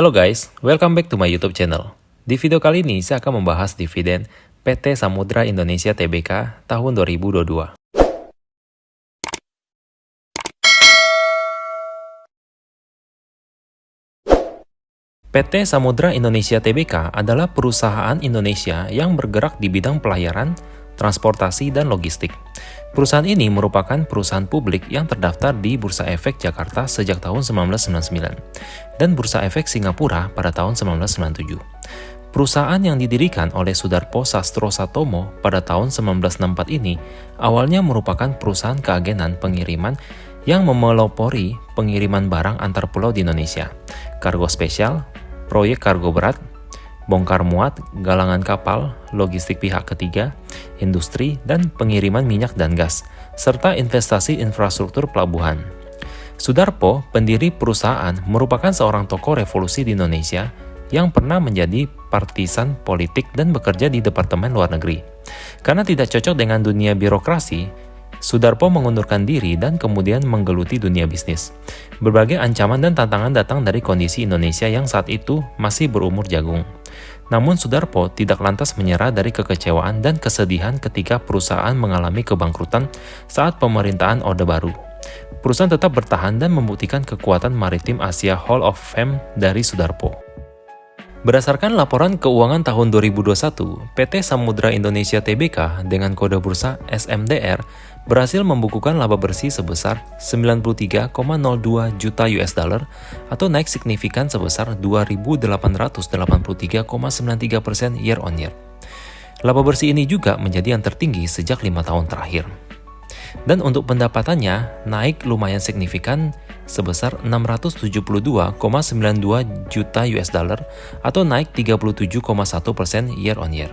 Hello guys, welcome back to my YouTube channel. Di video kali ini saya akan membahas dividen PT Samudra Indonesia Tbk tahun 2022. PT Samudra Indonesia Tbk adalah perusahaan Indonesia yang bergerak di bidang pelayaran, transportasi, dan logistik. Perusahaan ini merupakan perusahaan publik yang terdaftar di Bursa Efek Jakarta sejak tahun 1999 dan Bursa Efek Singapura pada tahun 1997. Perusahaan yang didirikan oleh Sudarpo Sastro Satomo pada tahun 1964 ini awalnya merupakan perusahaan keagenan pengiriman yang memelopori pengiriman barang antar pulau di Indonesia, kargo spesial, proyek kargo berat, bongkar muat, galangan kapal, logistik pihak ketiga, industri, dan pengiriman minyak dan gas, serta investasi infrastruktur pelabuhan. Sudarpo, pendiri perusahaan, merupakan seorang tokoh revolusi di Indonesia yang pernah menjadi partisan politik dan bekerja di Departemen Luar Negeri. Karena tidak cocok dengan dunia birokrasi, Sudarpo mengundurkan diri dan kemudian menggeluti dunia bisnis. Berbagai ancaman dan tantangan datang dari kondisi Indonesia yang saat itu masih berumur jagung. Namun Sudarpo tidak lantas menyerah dari kekecewaan dan kesedihan ketika perusahaan mengalami kebangkrutan saat pemerintahan Orde Baru. Perusahaan tetap bertahan dan membuktikan kekuatan maritim Asia Hall of Fame dari Sudarpo. Berdasarkan laporan keuangan tahun 2021, PT Samudra Indonesia Tbk dengan kode bursa SMDR berhasil membukukan laba bersih sebesar 93,02 juta US dollar atau naik signifikan sebesar 2.883,93% year on year. Laba bersih ini juga menjadi yang tertinggi sejak 5 tahun terakhir. Dan untuk pendapatannya naik lumayan signifikan sebesar 672,92 juta US dollar atau naik 37,1% year on year.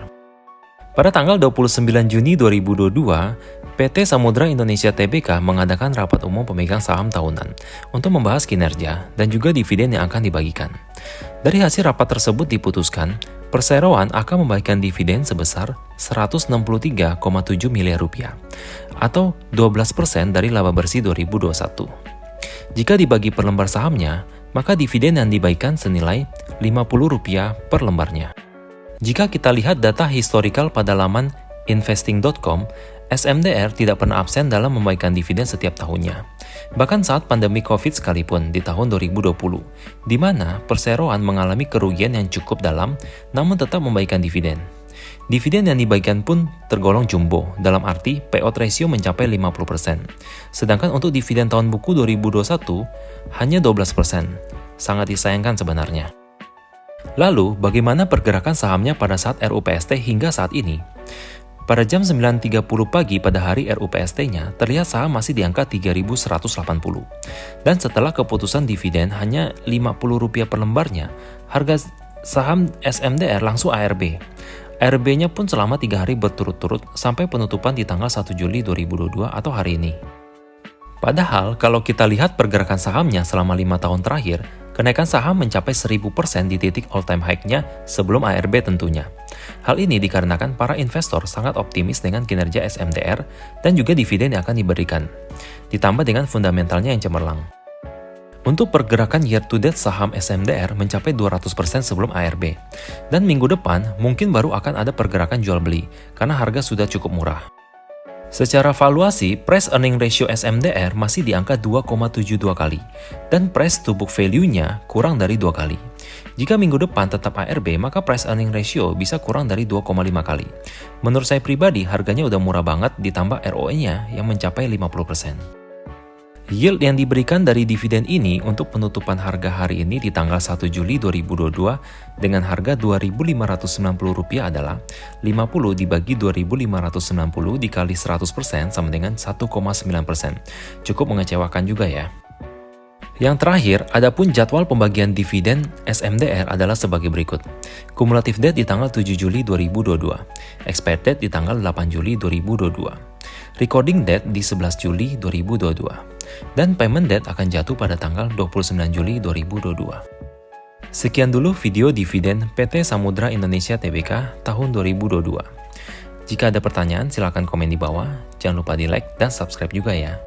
Pada tanggal 29 Juni 2022, PT Samudra Indonesia Tbk mengadakan rapat umum pemegang saham tahunan untuk membahas kinerja dan juga dividen yang akan dibagikan. Dari hasil rapat tersebut diputuskan, perseroan akan membagikan dividen sebesar 163,7 miliar rupiah atau 12% dari laba bersih 2021. Jika dibagi per lembar sahamnya, maka dividen yang dibagikan senilai Rp50 per lembarnya. Jika kita lihat data historikal pada laman investing.com, SMDR tidak pernah absen dalam membagikan dividen setiap tahunnya. Bahkan saat pandemi COVID sekalipun di tahun 2020, di mana perseroan mengalami kerugian yang cukup dalam, namun tetap membagikan dividen. Dividen yang dibagikan pun tergolong jumbo, dalam arti payout ratio mencapai 50%. Sedangkan untuk dividen tahun buku 2021, hanya 12%. Sangat disayangkan sebenarnya. Lalu, bagaimana pergerakan sahamnya pada saat RUPST hingga saat ini? Pada jam 9.30 pagi pada hari RUPST-nya, terlihat saham masih di angka 3.180. Dan setelah keputusan dividen hanya Rp50 per lembarnya, harga saham SMDR langsung ARB. ARB-nya pun selama 3 hari berturut-turut sampai penutupan di tanggal 1 Juli 2022 atau hari ini. Padahal, kalau kita lihat pergerakan sahamnya selama 5 tahun terakhir, kenaikan saham mencapai 1000% di titik all-time high-nya sebelum ARB tentunya. Hal ini dikarenakan para investor sangat optimis dengan kinerja SMDR dan juga dividen yang akan diberikan, ditambah dengan fundamentalnya yang cemerlang. Untuk pergerakan year-to-date saham SMDR mencapai 200% sebelum ARB, dan minggu depan mungkin baru akan ada pergerakan jual beli karena harga sudah cukup murah. Secara valuasi, price earning ratio SMDR masih di angka 2,72 kali, dan price to book value-nya kurang dari 2 kali. Jika minggu depan tetap ARB, maka price earning ratio bisa kurang dari 2,5 kali. Menurut saya pribadi, harganya udah murah banget ditambah ROE-nya yang mencapai 50%. Yield yang diberikan dari dividen ini untuk penutupan harga hari ini di tanggal 1 Juli 2022 dengan harga Rp2.590 adalah 50 dibagi 2.590 dikali 100% sama dengan 1,9%. Cukup mengecewakan juga ya. Yang terakhir, adapun jadwal pembagian dividen SMDR adalah sebagai berikut. Cumulative date di tanggal 7 Juli 2022, expired date di tanggal 8 Juli 2022, recording date di 11 Juli 2022. Dan payment date akan jatuh pada tanggal 29 Juli 2022. Sekian dulu video dividen PT Samudra Indonesia Tbk tahun 2022. Jika ada pertanyaan, silakan komen di bawah. Jangan lupa di like dan subscribe juga ya.